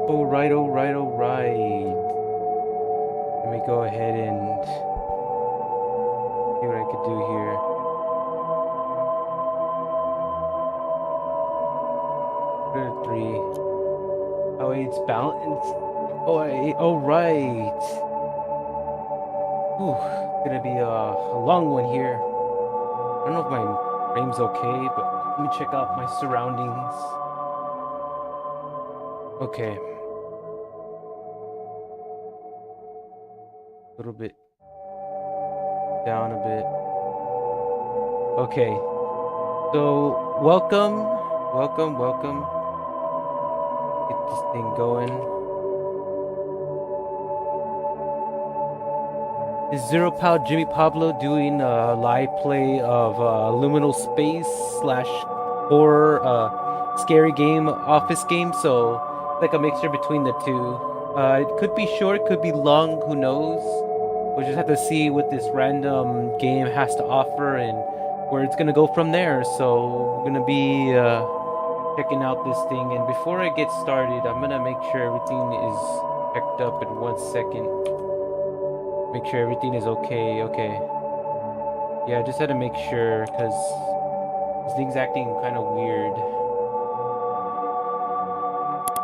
Alright, alright, alright. Let me go ahead and see what I could do here. Put it at 3. Oh wait, it's balanced. Oh, alright. Whew, it's gonna be a long one here. I don't know if my frame's okay, but let me check out my surroundings. Okay. A little bit down a bit. Okay. So, welcome. Get this thing going. Is Zero Pow Jimmy Pablo doing a live play of Liminal Space / horror scary game, office game? So, like a mixture between the two. It could be short, could be long, who knows? We'll just have to see what this random game has to offer and where it's gonna go from there. So we're gonna be checking out this thing, and before I get started, I'm gonna make sure everything is checked up in 1 second. Make sure everything is okay. Yeah, I just had to make sure because this thing's acting kind of weird.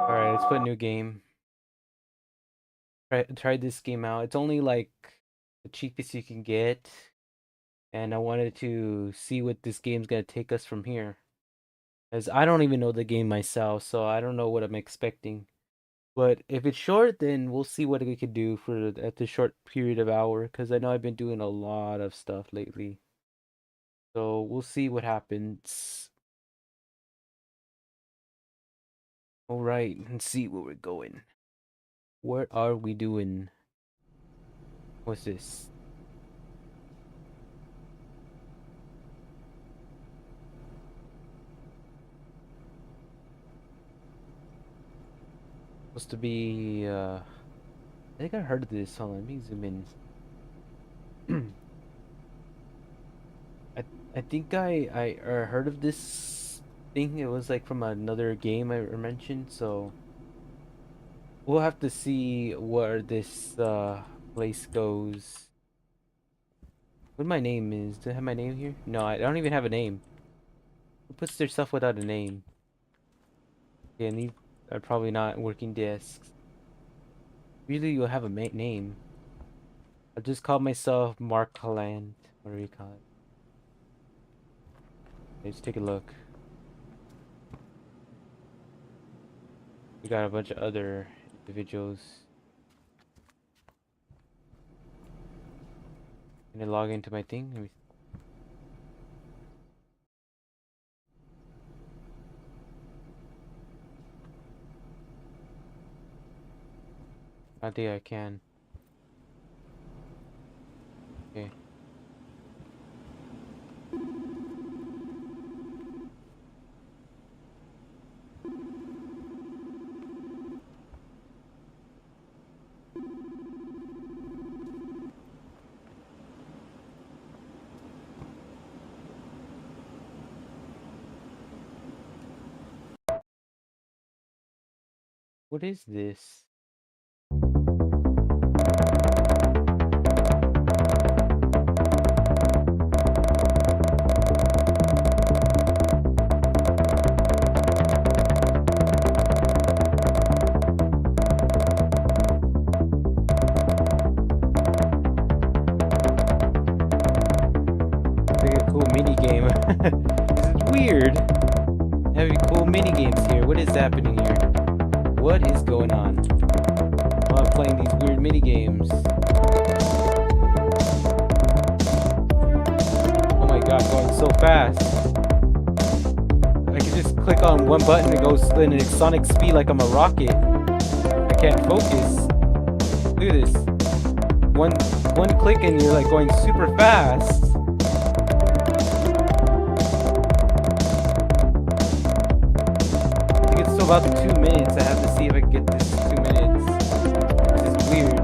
Alright, let's put a new game. Try this game out. It's only like the cheapest you can get, and I wanted to see what this game's gonna take us from here, as I don't even know the game myself, so I don't know what I'm expecting. But if it's short, then we'll see what we could do at the short period of hour, because I know I've been doing a lot of stuff lately, so we'll see what happens. All right, let's see where we're going. What are we doing? What's this? Supposed to be I think I heard of this. Hold on, let me zoom in. I think I heard of this thing. It was like from another game I mentioned, so we'll have to see where this place goes. What my name is? Do I have my name here? No, I don't even have a name. Who puts their stuff without a name? Yeah, and these are probably not working desks. Usually you'll have a name. I'll just call myself Mark Holland. What do we call it? Let's take a look. We got a bunch of other individuals. Can I log into my thing? Let me... I think I can. Okay. What is this? Like a cool mini game. This is weird. Having cool mini games here. What is happening here? What is going on? Oh, I'm playing these weird mini games. Oh my god, going so fast. I can just click on one button and it goes in a sonic speed like I'm a rocket. I can't focus. Look at this. One click and you're like going super fast. I think it's still about 2 minutes. I have to see if I can get this 2 minutes. This is weird.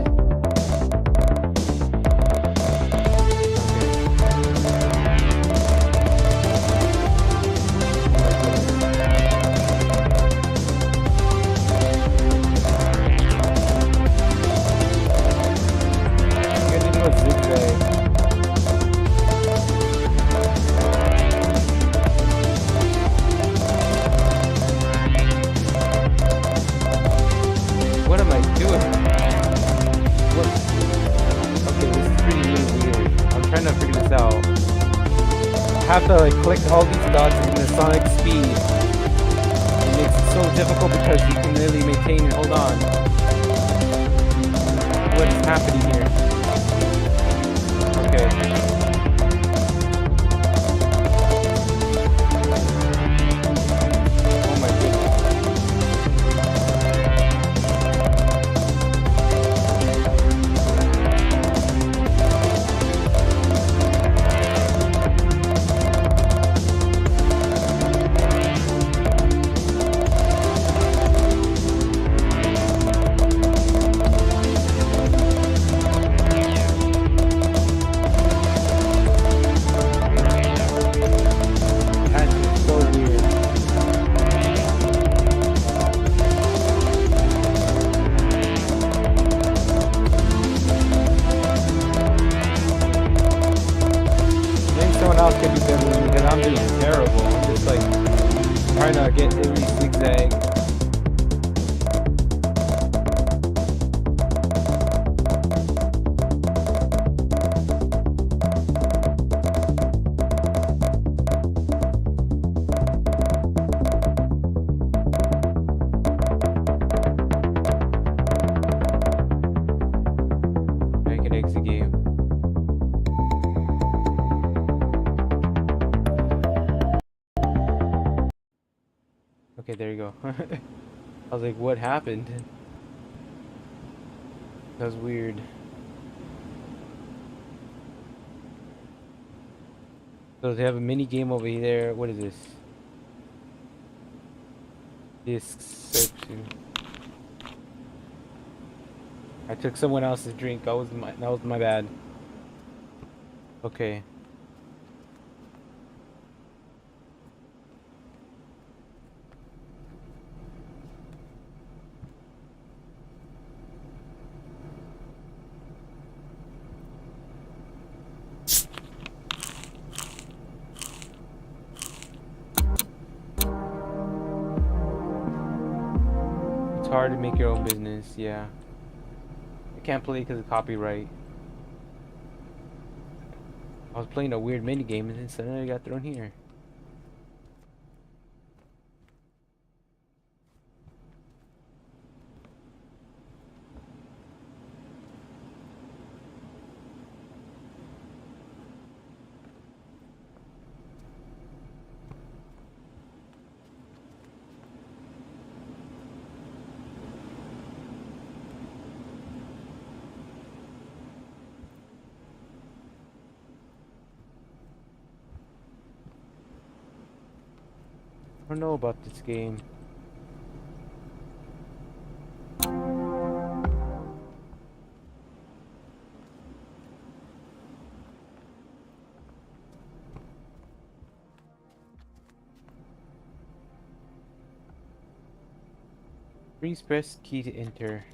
have to like collect all these dots in the sonic speed. It makes it so difficult because you can really maintain and hold on. What is happening here? Okay. Oh my goodness. Could be better than me because I'm doing terrible. I'm just like trying to get every zigzag. I can exit the game. Okay, there you go. I was like, what happened? That was weird. So they have a mini game over there. What is this? Disc section. I took someone else's drink. That was my bad. Okay. It's hard to make your own business, yeah. I can't play because of copyright. I was playing a weird mini game and then suddenly I got thrown here. I don't know about this game. Please press key to enter.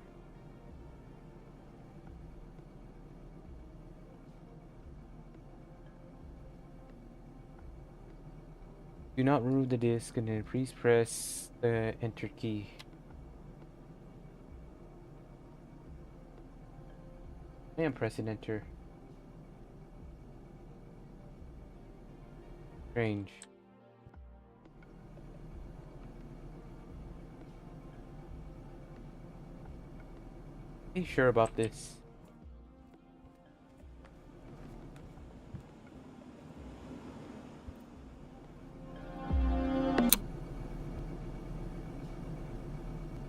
Do not remove the disc and then please press the enter key. I am pressing enter. Strange. Are you sure about this?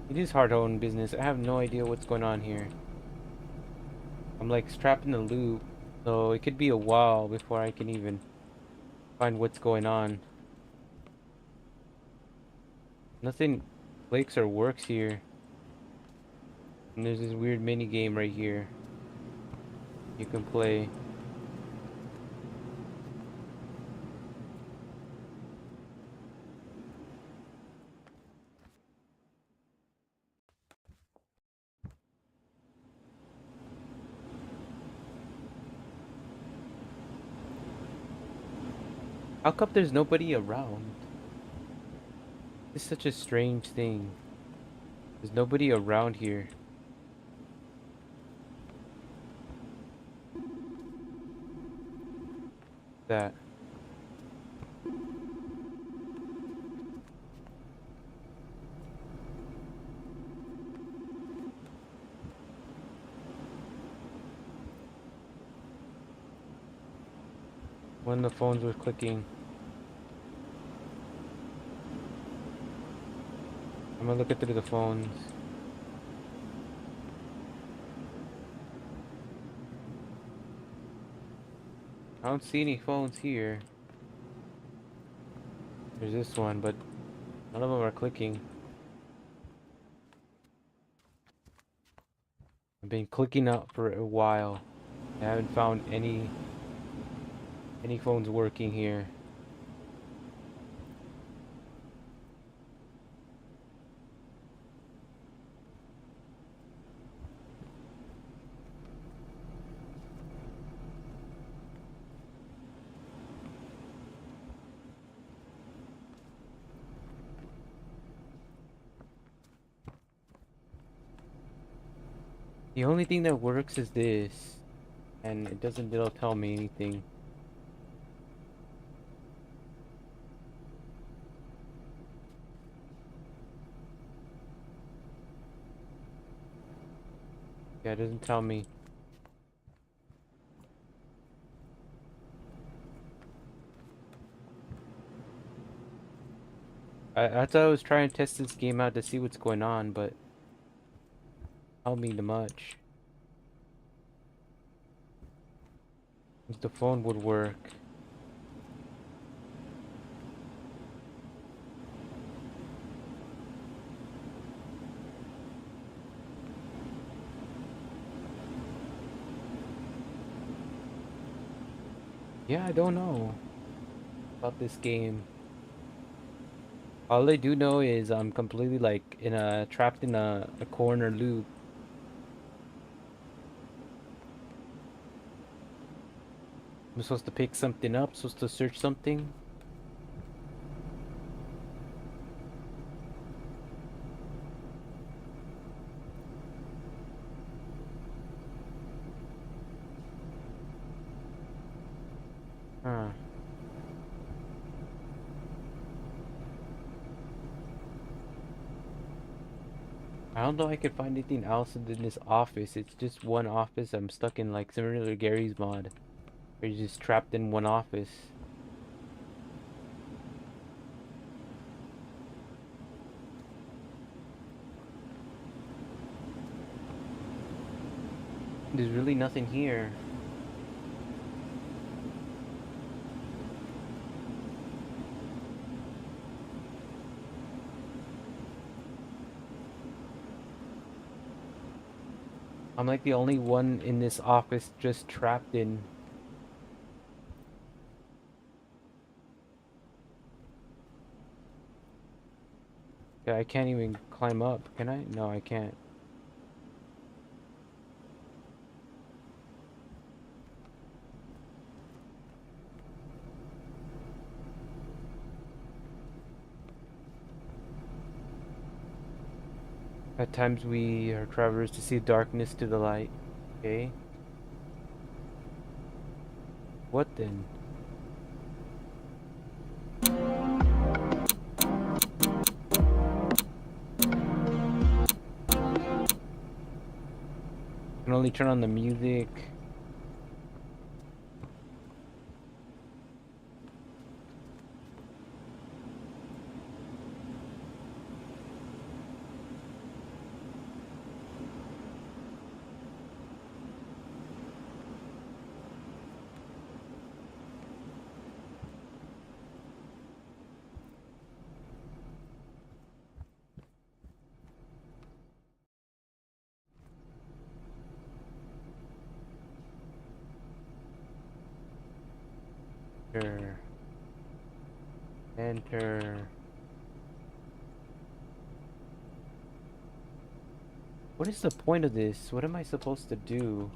It is hard to own business. I have no idea what's going on here. I'm like strapped in a loop, so it could be a while before I can even find what's going on. Nothing clicks or works here. And there's this weird mini game right here you can play. How come there's nobody around? It's such a strange thing. There's nobody around here. That. when the phones were clicking. I'm gonna look at through the phones. I don't see any phones here. There's this one, but none of them are clicking. I've been clicking out for a while. I haven't found any phones working here. The only thing that works is this, and it'll tell me anything. Yeah, it doesn't tell me. I thought I was trying to test this game out to see what's going on, but help me too much. If the phone would work. Yeah, I don't know about this game. All I do know is I'm completely like trapped in a corner loop. I'm supposed to pick something up, supposed to search something. Huh. I don't know if I could find anything else in this office. It's just one office. I'm stuck in like similar to Gary's mod, where you're just trapped in one office. There's really nothing here. I'm like the only one in this office just trapped in. Yeah, I can't even climb up, can I? No, I can't. At times we are travelers to see darkness to the light. Okay. What then? Can only turn on the music. Enter. Enter. What is the point of this? What am I supposed to do?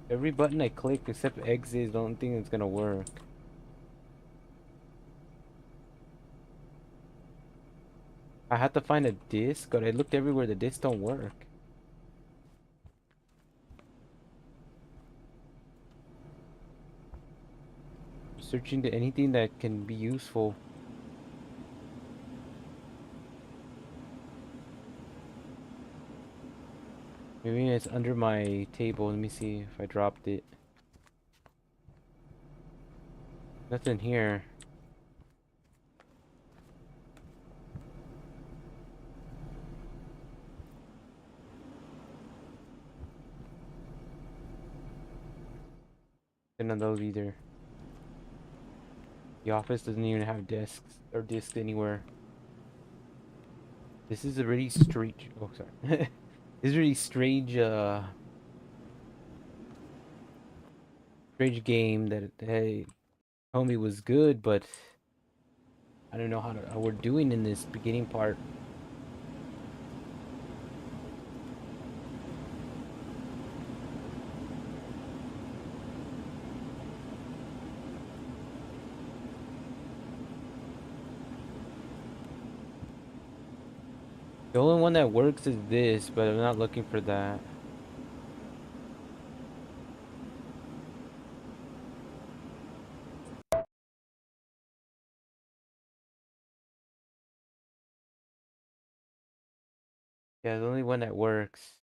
Every button I click except exit is the only thing that's gonna work. I have to find a disc, but I looked everywhere, the discs don't work. Searching to anything that can be useful. Maybe it's under my table. Let me see if I dropped it. Nothing here. None of those either. The office doesn't even have desks or discs anywhere. This is a really strange. Oh, sorry. This is a really strange game that they told me was good, but I don't know how we're doing in this beginning part. The only one that works is this, but I'm not looking for that. Yeah, the only one that works.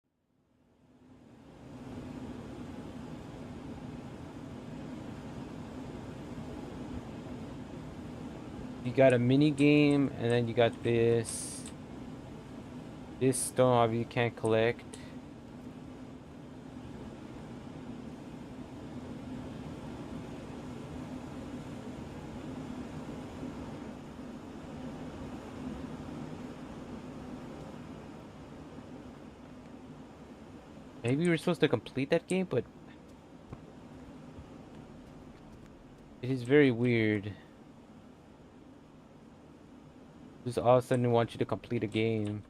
You got a mini game, and then you got this. This stone obviously you can't collect. Maybe we were supposed to complete that game, but it is very weird. Just all of a sudden want you to complete a game.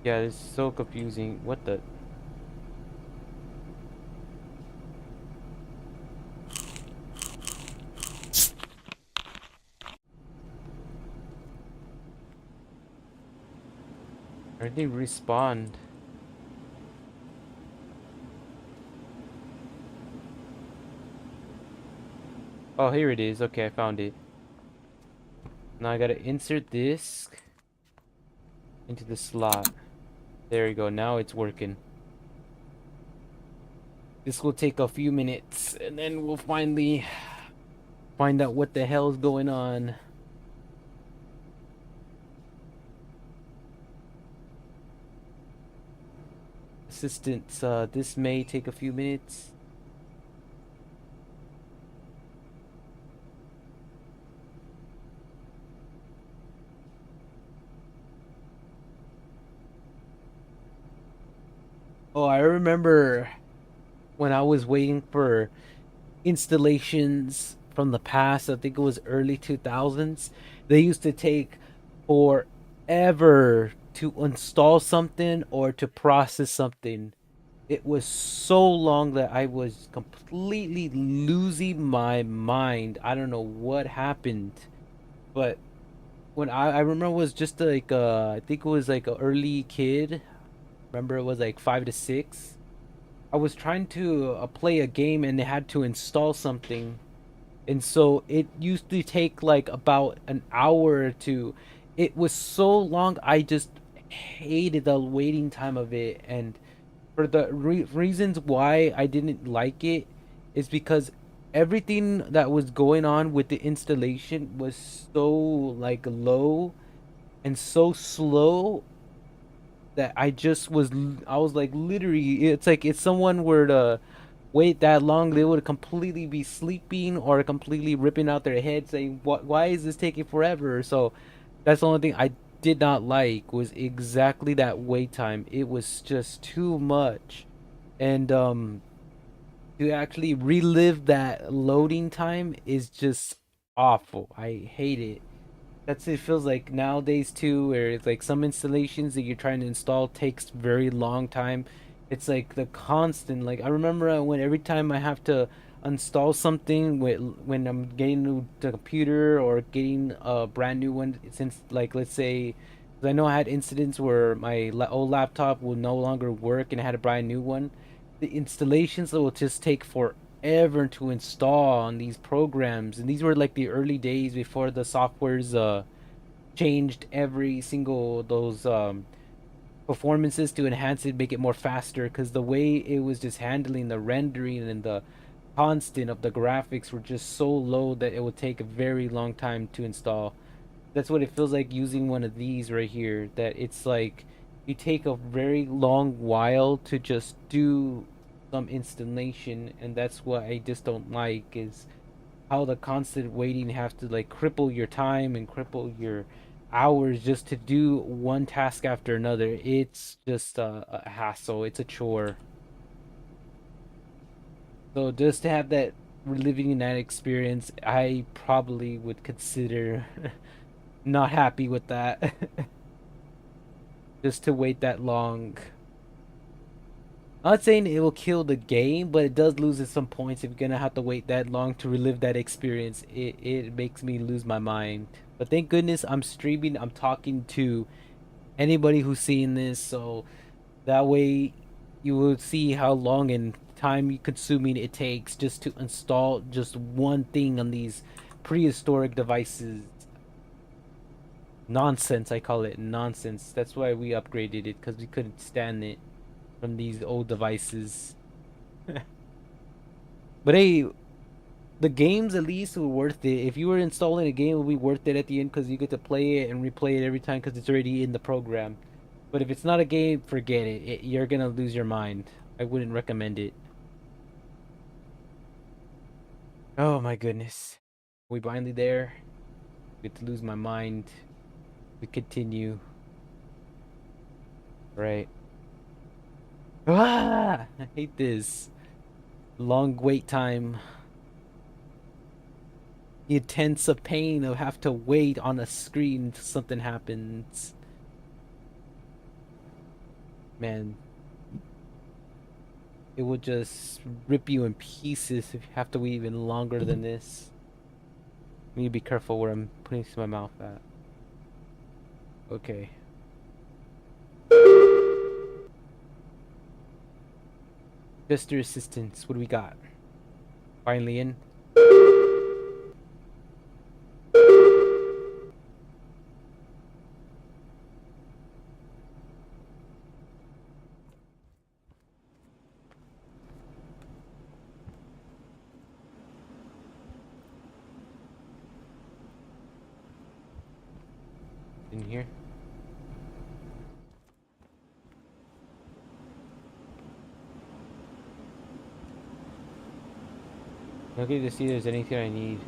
Yeah, it's so confusing. What the? Where did they respawn? Oh, here it is. Okay, I found it. Now I gotta insert this into the slot. There you go. Now it's working. This will take a few minutes, and then we'll finally find out what the hell is going on. Assistants, this may take a few minutes. Oh, I remember when I was waiting for installations from the past. I think it was early 2000s. They used to take forever to install something or to process something. It was so long that I was completely losing my mind. I don't know what happened, but when I remember it was just like I think it was like a early kid. Remember it was like 5 to 6. I was trying to play a game and they had to install something, and so it used to take like about an hour or two. It was so long. I just hated the waiting time of it, and for the reasons why I didn't like it is because everything that was going on with the installation was so like low and so slow that I was like literally it's like if someone were to wait that long they would completely be sleeping or completely ripping out their head saying what why is this taking forever. So that's the only thing I did not like was exactly that wait time. It was just too much. And to actually relive that loading time is just awful. I hate it. That's it feels like nowadays too, where it's like some installations that you're trying to install takes very long time. It's like the constant. Like I remember when every time I have to install something when I'm getting new the computer or getting a brand new one, since like let's say, 'cause I know I had incidents where my old laptop will no longer work and I had to buy a new one. The installations will just take forever forever to install on these programs, and these were like the early days before the softwares changed every single those performances to enhance it, make it more faster. Because the way it was just handling the rendering and the constant of the graphics were just so low that it would take a very long time to install. That's what it feels like using one of these right here. That it's like you take a very long while to just do some installation, and that's what I just don't like, is how the constant waiting have to like cripple your time and cripple your hours just to do one task after another. It's just a hassle. It's a chore. So just to have that reliving that experience, I probably would consider not happy with that. Just to wait that long. I'm not saying it will kill the game, but it does lose at some points if you're gonna have to wait that long to relive that experience. It makes me lose my mind. But thank goodness I'm streaming. I'm talking to anybody who's seeing this, so that way you will see how long and time consuming it takes just to install just one thing on these prehistoric devices. Nonsense, I call it nonsense. That's why we upgraded it, because we couldn't stand it from these old devices. But hey, the games at least were worth it. If you were installing a game, it would be worth it at the end because you get to play it and replay it every time because it's already in the program. But if it's not a game, forget it. You're gonna lose your mind. I wouldn't recommend it. Oh my goodness. We finally there. Get to lose my mind. We continue. Right. Ah! I hate this. Long wait time. The intense of pain of have to wait on a screen until something happens. Man, it will just rip you in pieces if you have to wait even longer than this. I need to be careful where I'm putting my mouth at. Okay. Gesture assistance, what do we got? Finally in. In here. Okay, to see if there's anything I need.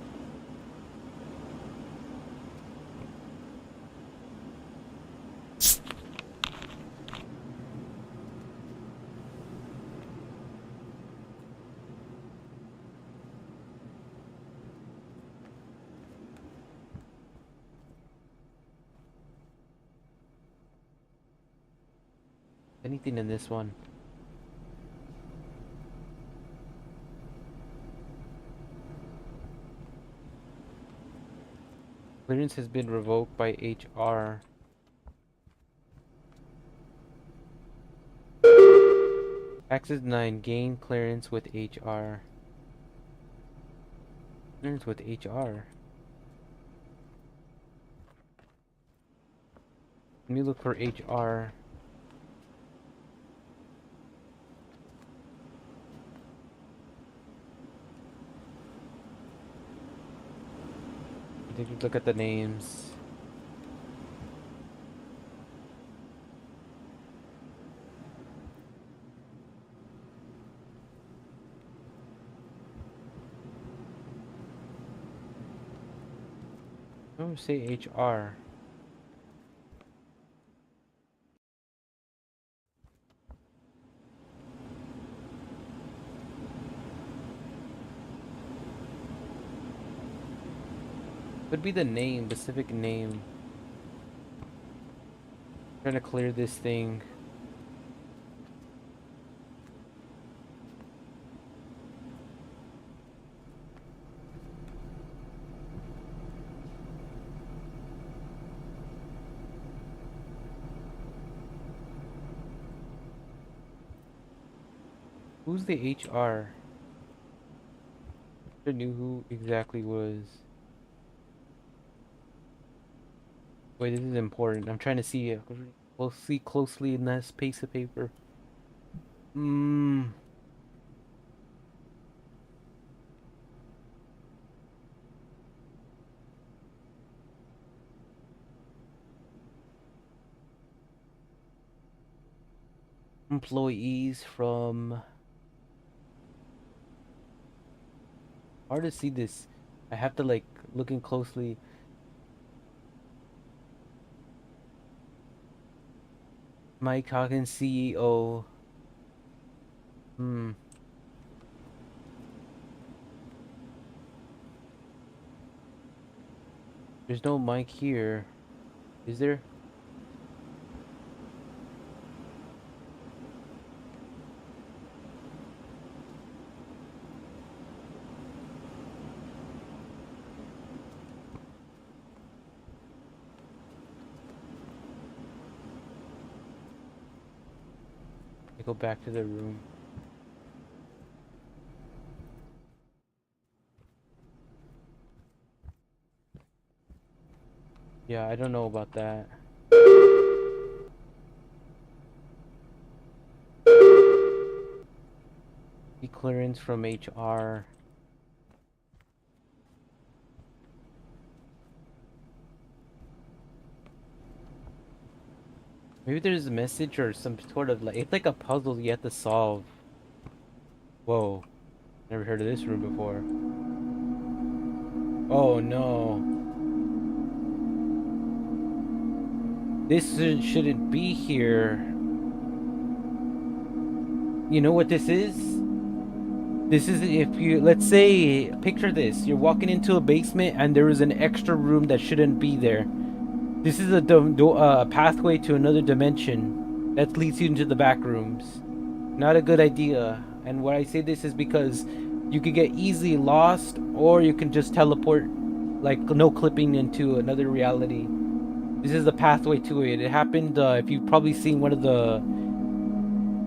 Anything in this one? Clearance has been revoked by HR. Access 9. Gain clearance with HR. Clearance with HR. Let me look for HR. Take a look at the names. Oh, say HR. Would be the name, specific name. Trying to clear this thing. Who's the HR? I knew who exactly was. Wait, this is important. I'm trying to see it. We'll see closely in this piece of paper. Hmm. Employees from. Hard to see this. I have to like looking closely. Mike Hawkins, CEO. Hmm. There's no Mike here. Is there? I go back to the room. Yeah, I don't know about that. The clearance from HR. Maybe there's a message or some sort of like it's like a puzzle you have to solve. Whoa, never heard of this room before. Oh no, this shouldn't be here. You know what this is? This is if you let's say picture this. You're walking into a basement and there is an extra room that shouldn't be there. This is a pathway to another dimension that leads you into the back rooms. Not a good idea. And why I say this is because you could get easily lost, or you can just teleport, like no clipping, into another reality. This is the pathway to it. It happened. If you've probably seen one of the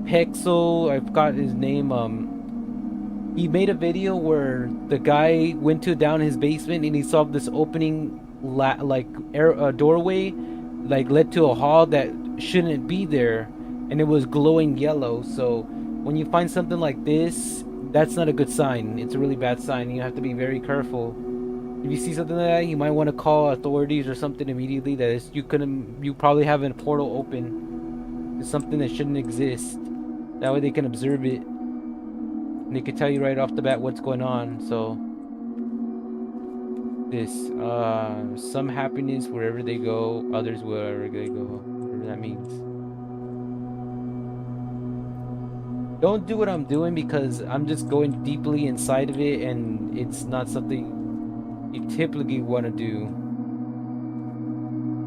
Pixel, I forgot his name. He made a video where the guy went to down his basement and he saw this opening, like doorway, like led to a hall that shouldn't be there, and it was glowing yellow. So when you find something like this, that's not a good sign. It's a really bad sign. You have to be very careful. If you see something like that, you might want to call authorities or something immediately. That is, you probably have a portal open to something that shouldn't exist. That way they can observe it. And they could tell you right off the bat what's going on. So this some happiness wherever they go, others wherever they go, whatever that means. Don't do what I'm doing because I'm just going deeply inside of it and it's not something you typically want to do.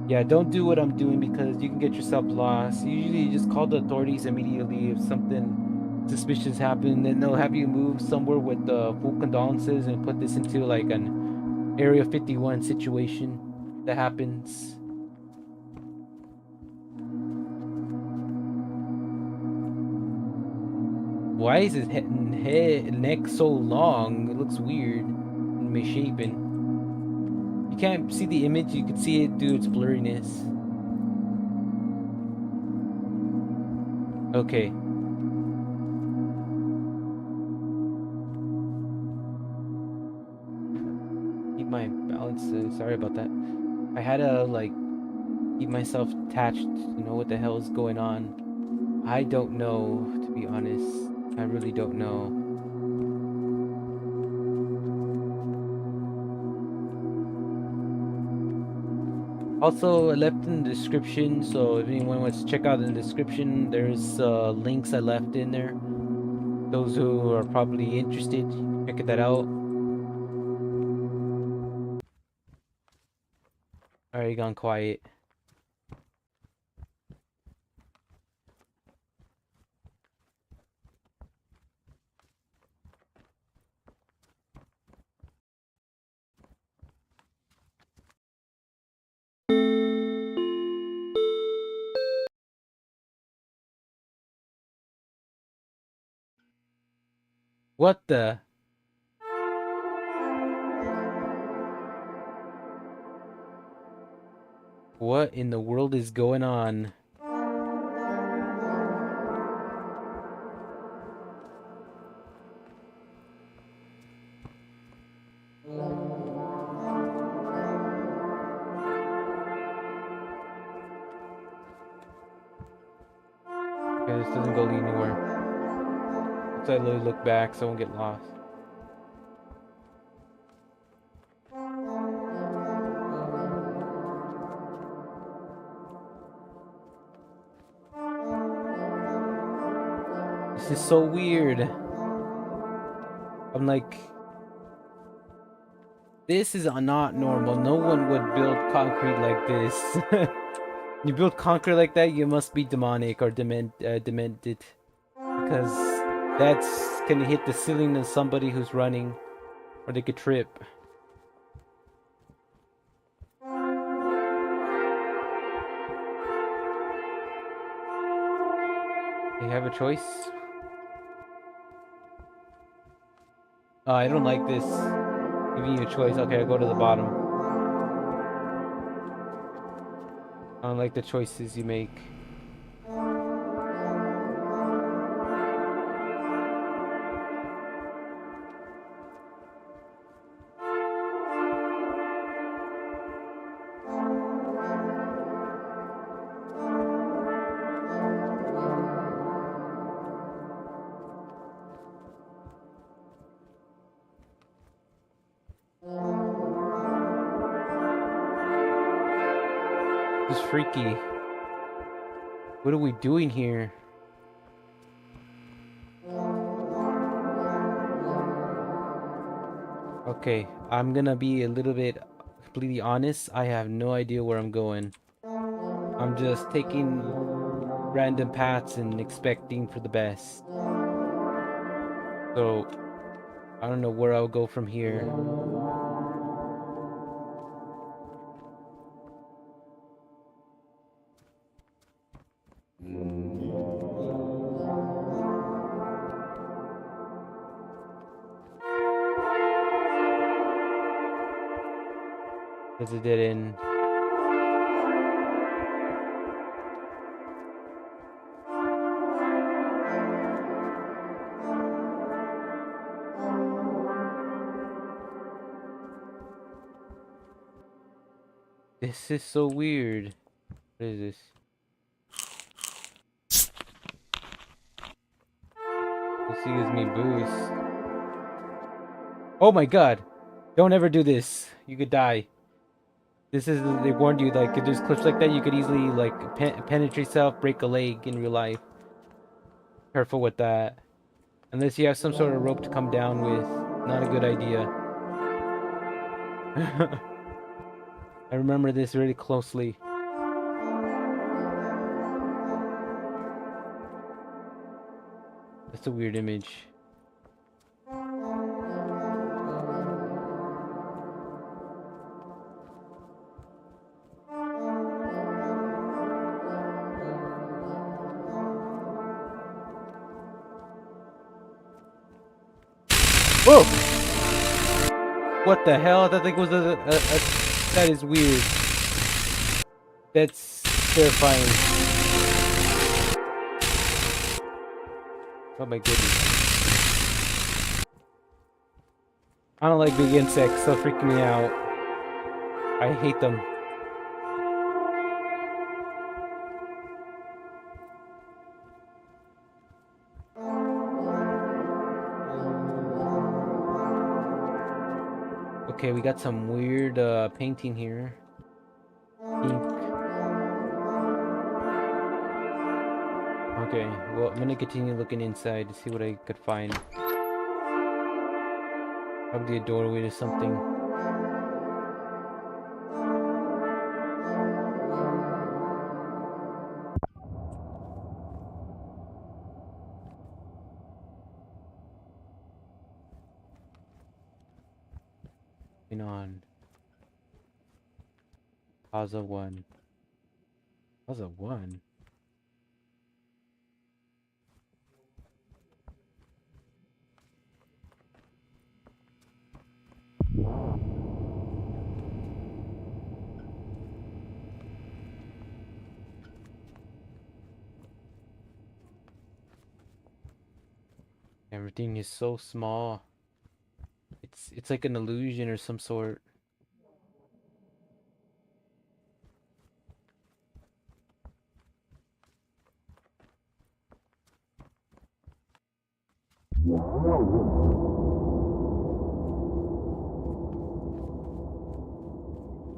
Yeah, don't do what I'm doing because you can get yourself lost. Usually you just call the authorities immediately if something suspicious happened, and they'll have you move somewhere with full condolences and put this into like an Area 51 situation that happens. Why is his neck so long? It looks weird and misshapen. You can't see the image, you can see it due to its blurriness. Okay. Keep my balance. Sorry about that. I had to like keep myself attached to know what the hell is going on. I don't know, to be honest. I really don't know. Also, I left in the description, so if anyone wants to check out in the description, there's links I left in there. Those who are probably interested, check that out. Alright, gone quiet. What the? What in the world is going on? Okay, this doesn't go anywhere. Let's literally look back so I won't get lost. This is so weird. I'm like, this is not normal. No one would build concrete like this. You build concrete like that, you must be demonic or demented. Because that's gonna hit the ceiling of somebody who's running, or they could trip. They have a choice. I don't like this. Giving you a choice. Okay, I'll go to the bottom. I don't like the choices you make. This is freaky. What are we doing here? Okay, I'm gonna be a little bit completely honest. I have no idea where I'm going. I'm just taking random paths and expecting for the best. So, I don't know where I'll go from here. There's a dead end. This is so weird. What is this? This gives me boost. Oh my god! Don't ever do this. You could die. This is, they warned you, like, if there's clips like that, you could easily, like, penetrate yourself, break a leg in real life. Careful with that. Unless you have some sort of rope to come down with. Not a good idea. I remember this really closely. That's a weird image. Whoa! What the hell? That thing was that is weird. That's terrifying. Oh my goodness. I don't like big insects, they'll freak me out. I hate them. Okay, we got some weird painting here. Pink. Okay, well, I'm gonna continue looking inside to see what I could find. Probably a doorway to something. On Plaza 1. Plaza 1? Everything is so small. It's like an illusion or some sort.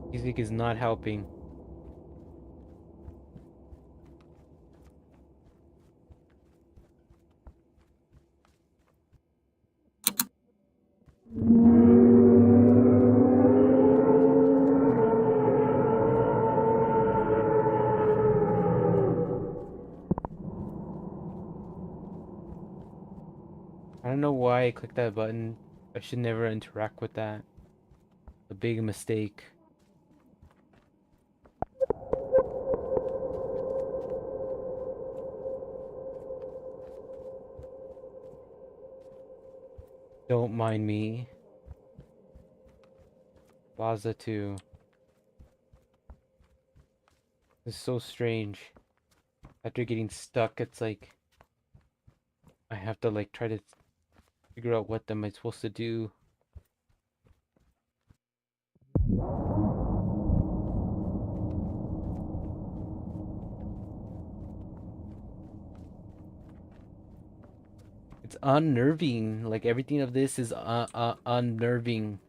Music is not helping. I don't know why I clicked that button. I should never interact with that. A big mistake. Don't mind me. Plaza 2. This is so strange. After getting stuck, it's like I have to like try to figure out what am I supposed to do. It's unnerving. Like everything of this is unnerving.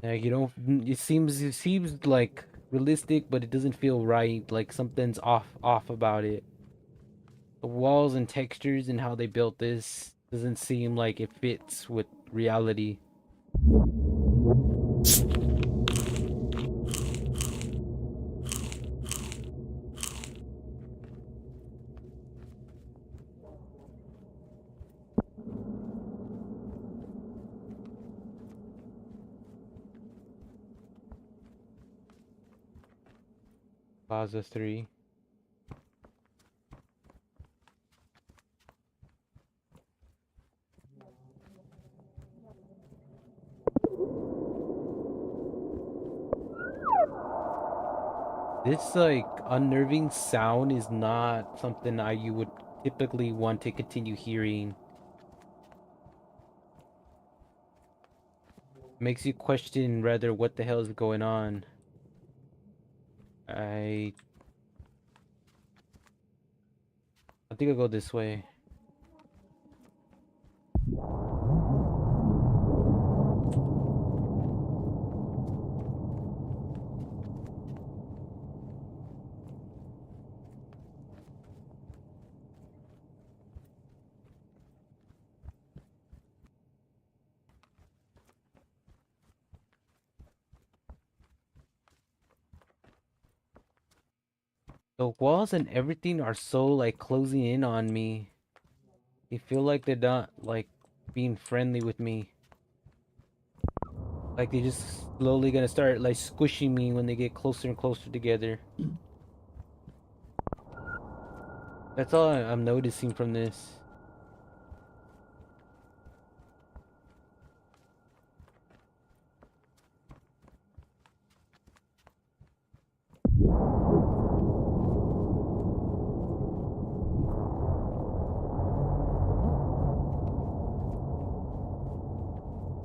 Like you don't. It seems like realistic, but it doesn't feel right. Like something's off about it. The walls and textures and how they built this doesn't seem like it fits with reality. Plaza 3. This like unnerving sound is not something you would typically want to continue hearing. Makes you question rather what the hell is going on. I I think I'll go this way. The walls and everything are so like closing in on me. I feel like they're not like being friendly with me. Like they're just slowly gonna start like squishing me when they get closer and closer together. That's all I'm noticing from this.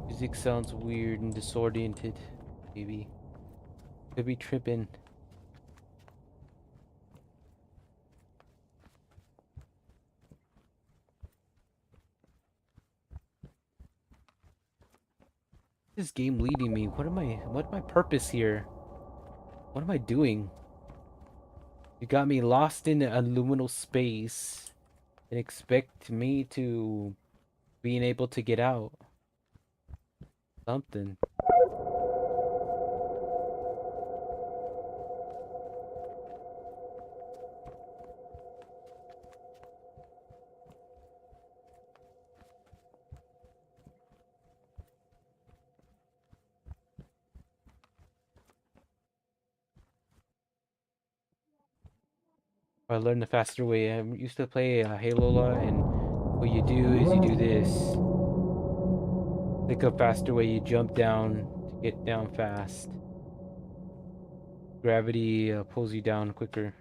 Music sounds weird and disoriented. Maybe. Could be tripping. This game leading me? What's my purpose here? What am I doing? You got me lost in a liminal space and expect me to being able to get out. Something. I learned the faster way. I used to play Halo a lot, and what you do is you do this. Click a faster way, you jump down to get down fast. Gravity pulls you down quicker.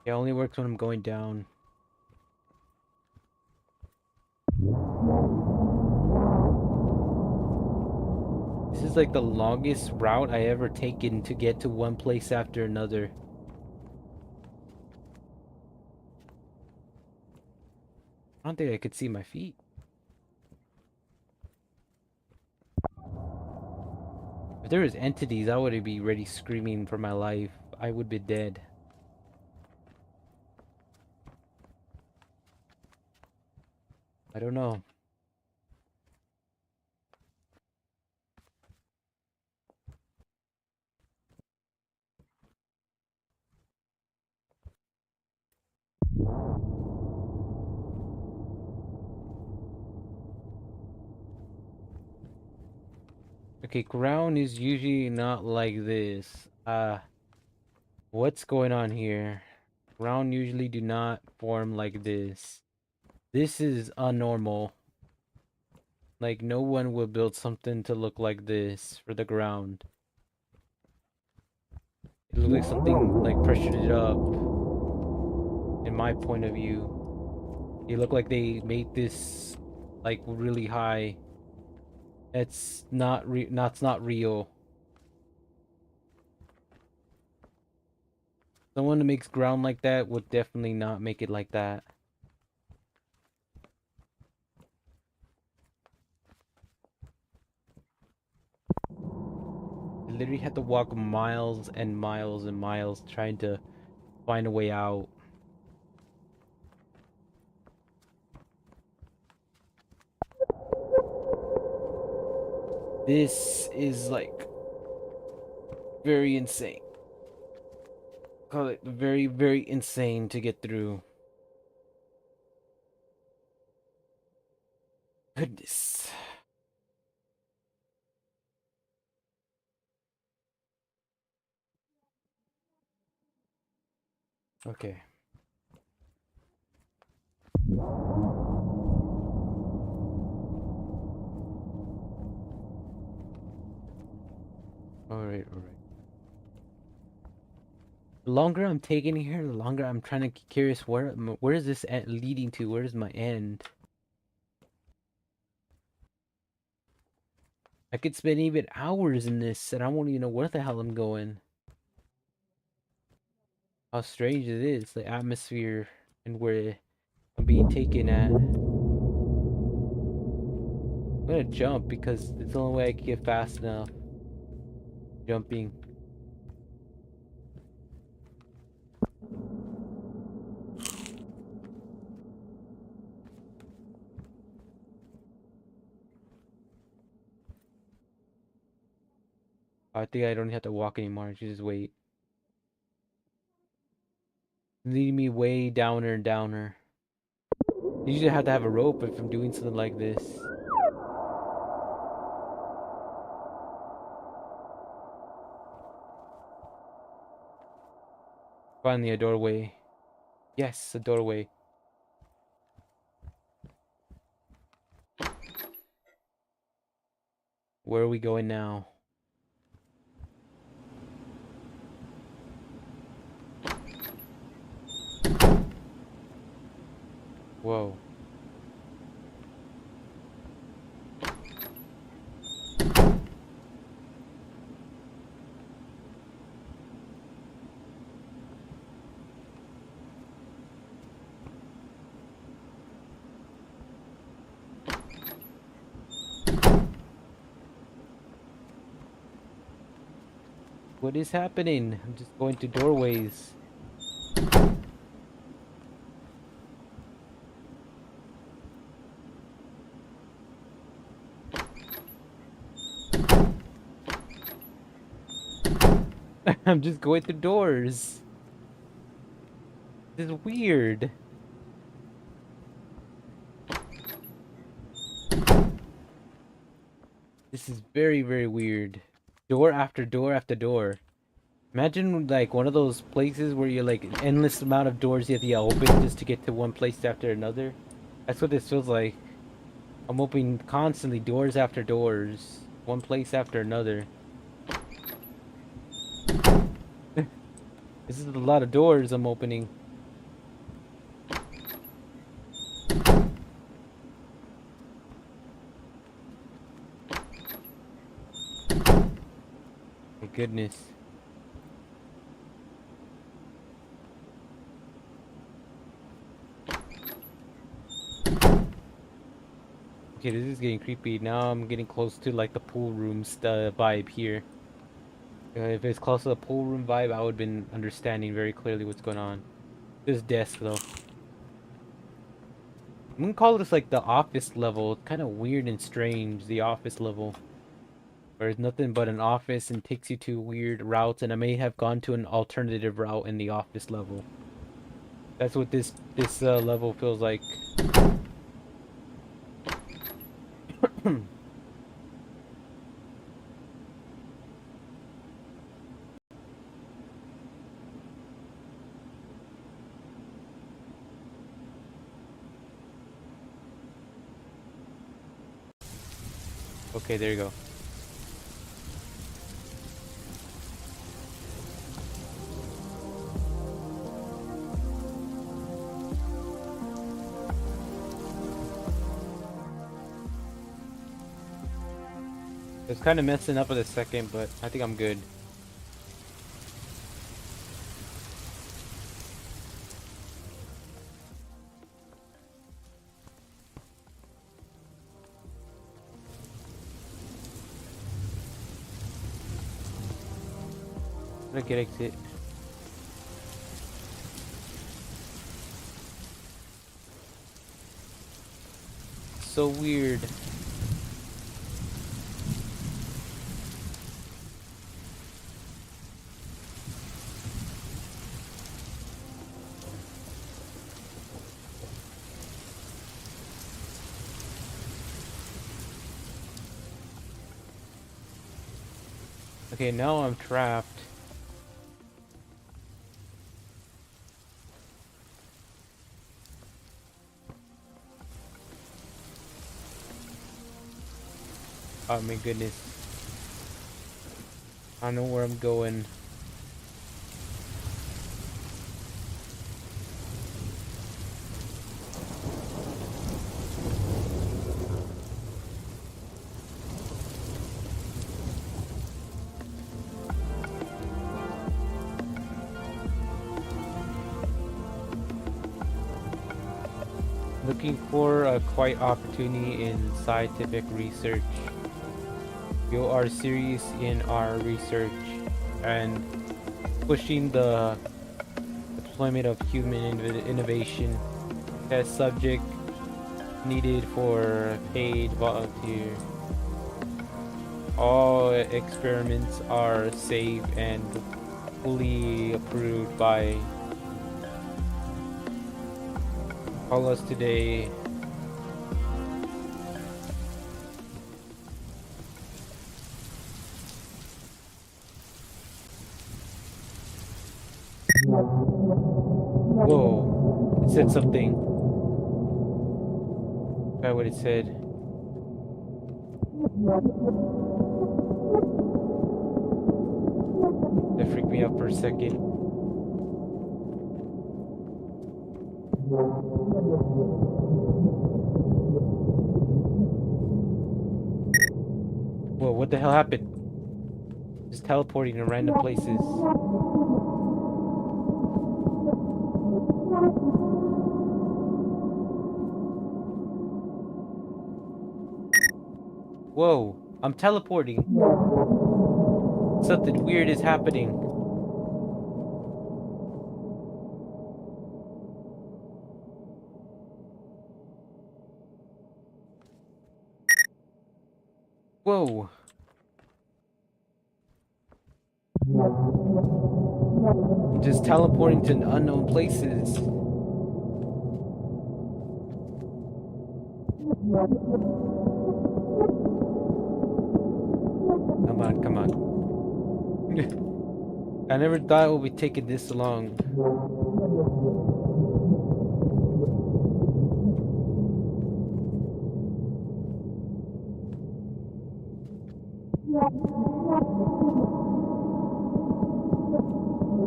It only works when I'm going down. This is like the longest route I ever taken to get to one place after another. I don't think I could see my feet. If there was entities, I would be ready screaming for my life. I would be dead. I don't know. Okay, ground is usually not like this. What's going on here? Ground usually do not form like this. This is unnormal. Like, no one will build something to look like this for the ground. It looks like something, like, pressured it up, in my point of view. It looked like they made this, like, really high. It's not that's not real. Someone who makes ground like that would definitely not make it like that. I literally had to walk miles and miles and miles trying to find a way out. This is like very insane. Call it very, very insane to get through. Goodness. Okay. Alright, alright. The longer I'm taking here, the longer I'm trying to get curious where is this leading to? Where is my end? I could spend even hours in this and I won't even know where the hell I'm going. How strange it is, the atmosphere and where I'm being taken at. I'm gonna jump because it's the only way I can get fast enough. Jumping. I think I don't have to walk anymore. I should just wait. Leading me way downer and downer. You usually have to have a rope if I'm doing something like this. Finally, a doorway. Yes, a doorway. Where are we going now? Whoa. What is happening? I'm just going to doorways. I'm just going through doors. This is weird. This is very, very weird. Door after door after door. Imagine like one of those places where you're like an endless amount of doors you have to open just to get to one place after another. That's what this feels like. I'm opening constantly doors after doors. One place after another. This is a lot of doors I'm opening. goodness. Okay, this is getting creepy. Now I'm getting close to like the pool room vibe here. If it's close to the pool room vibe, I would have been understanding very clearly what's going on. This desk though. I'm gonna call this like the office level. It's kind of weird and strange, the office level. Where it's nothing but an office and takes you to weird routes, and I may have gone to an alternative route in the office level. That's what this level feels like. Okay, there you go. It's kind of messing up for a second, but I think I'm good. Look at exit. So weird. Okay, now I'm trapped. Oh my goodness. I don't know where I'm going. Looking for a quiet opportunity in scientific research. We are serious in our research and pushing the deployment of human innovation. Test subject needed for paid volunteer. All experiments are safe and fully approved by. Call us today. Whoa, it said something. Forgot what it said. That freaked me out for a second. Whoa, what the hell happened? Just teleporting to random places. Whoa, I'm teleporting. Something weird is happening. Whoa. I'm just teleporting to unknown places. Come on, come on. I never thought it would be taking this long.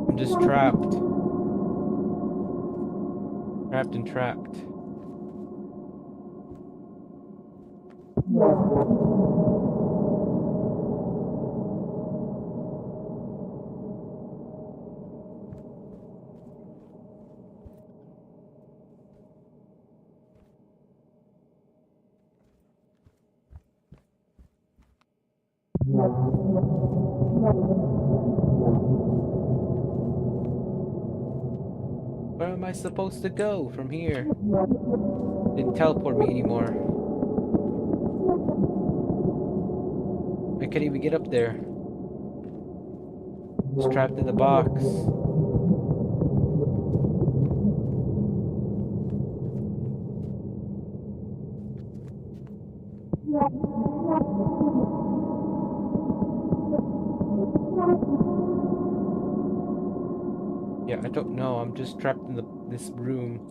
I'm just trapped. Trapped and trapped. Where am I supposed to go from here? Didn't teleport me anymore. I can't even get up there. It's trapped in the box. Yeah, I don't know. I'm just trapped in this room.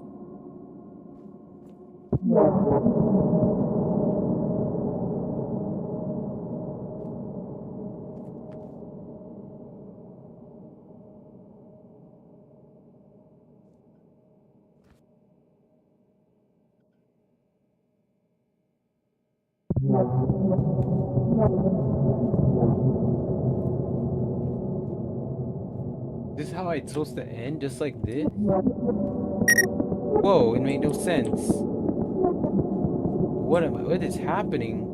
This is how it's supposed to end, just like this? Whoa, it made no sense. What is happening?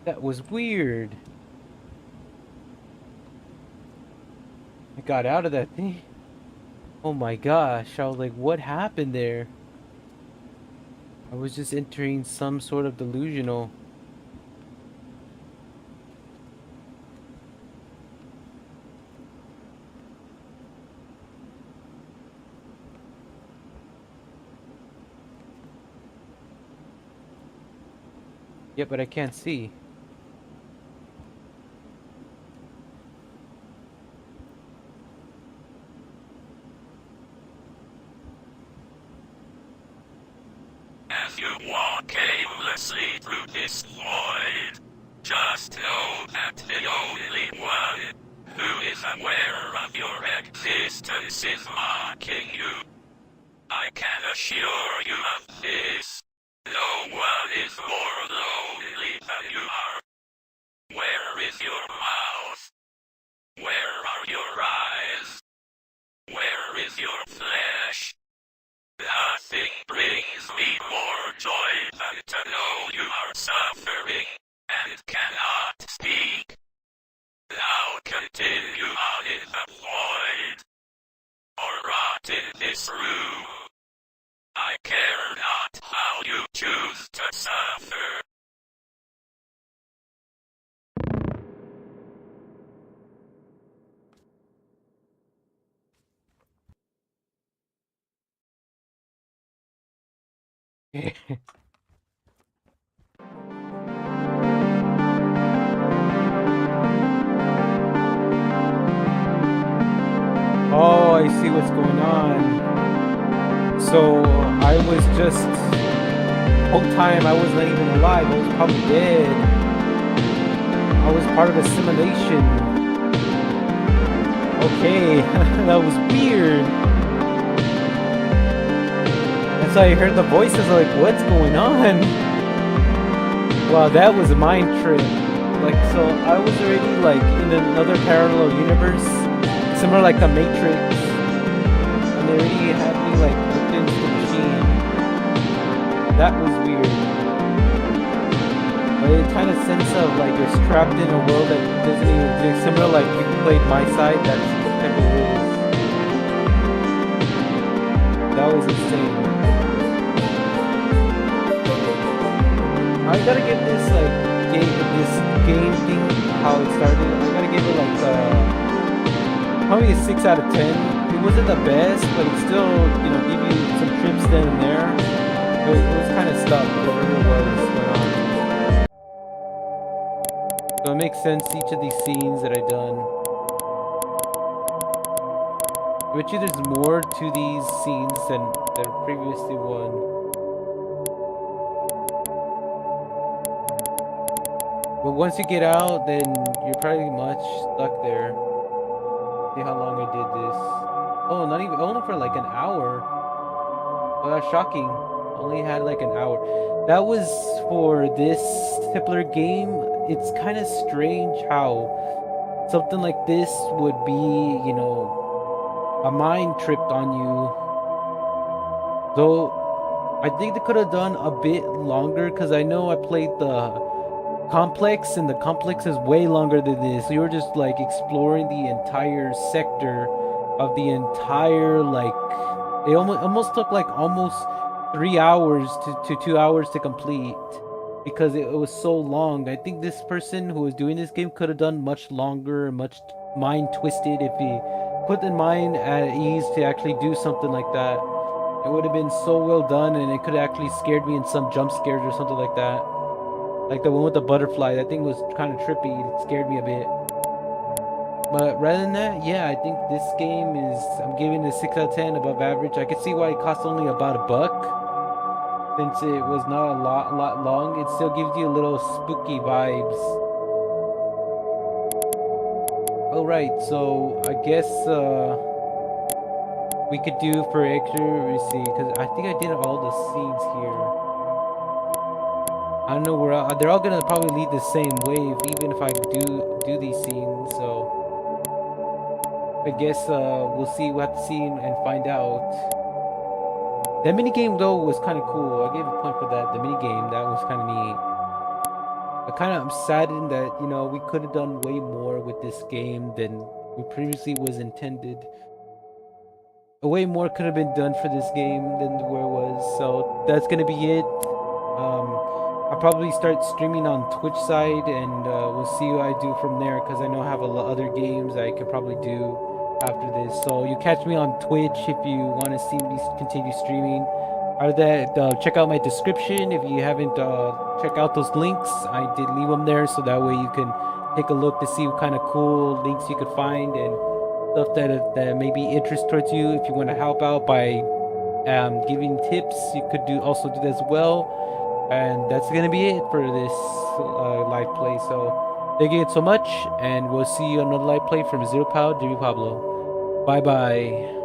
That was weird. I got out of that thing. Oh my gosh, I was like, what happened there? I was just entering some sort of delusional. Yeah, but I can't see. As you walk aimlessly through this void, just know that the only one who is aware of your existence is mocking you. I can assure you of this. No one is more lonely than you are. Where is your mouth? Where are your eyes? Where is your flesh? Nothing brings me more joy than to know you are suffering, and cannot speak. Now continue on in the void, or rot in this room. I care not how you choose to suffer. Oh, I see what's going on. So I was just whole time I was not even alive. I was probably dead. I was part of a simulation. Okay, that was weird. And so I heard the voices like, what's going on? Wow, that was a mind trick. Like, so I was already like in another parallel universe, similar like the Matrix, and they already had me like hooked into the machine. That was weird. But it kind of sense of like you're trapped in a world that doesn't even exist. Similar like you played My Side, that's type of it is. That was insane. I gotta give this like game thing how it started. I gotta give it like probably a 6 out of 10. It wasn't the best, but it still, you know, gave you some trips then and there. It was kind of stuck, whatever it was going on. So it makes sense, each of these scenes that I've done. I bet you there's more to these scenes than previously one. But once you get out, then you're pretty much stuck there. See how long I did this. Oh, not even, only for like an hour. Oh, that's shocking. Only had like an hour. That was for this particular game. it's kind of strange how something like this would be, you know, a mind tripped on you. Though I think they could have done a bit longer because I know I played the complex and the complex is way longer than this. So you're just like exploring the entire sector of the entire like it almost took like almost 3 hours to 2 hours to complete because it was so long. I think this person who was doing this game could have done much longer, much mind twisted if he put the mind at ease to actually do something like that. It would have been so well done, and it could have actually scared me in some jump scares or something like that. Like the one with the butterfly, that thing was kind of trippy. It scared me a bit. But rather than that, yeah, I think this game is, I'm giving it a 6 out of 10, above average. I could see why it cost only about $1, since it was not a lot long. It still gives you a little spooky vibes. Alright, so I guess we could do for extra, let me see, because I think I did all the scenes here. I don't know where they're all gonna probably lead the same way, even if I do these scenes. So I guess we'll see. We'll have to see and find out. That mini game though was kind of cool. I gave a point for that. The mini game, that was kind of neat. I'm saddened that, you know, we could have done way more with this game than we previously was intended. Way more could have been done for this game than where it was. So that's gonna be it. I'll probably start streaming on Twitch side, and we'll see what I do from there, because I know I have other games I could probably do after this. So you catch me on Twitch if you want to see me continue streaming. Out of that, check out my description if you haven't checked out those links. I did leave them there, so that way you can take a look to see what kind of cool links you could find and stuff that may be interest towards you. If you want to help out by giving tips, you could also do that as well. And that's gonna be it for this live play. So thank you so much, and we'll see you on another live play from Zero Power Jimmy Pablo. Bye bye.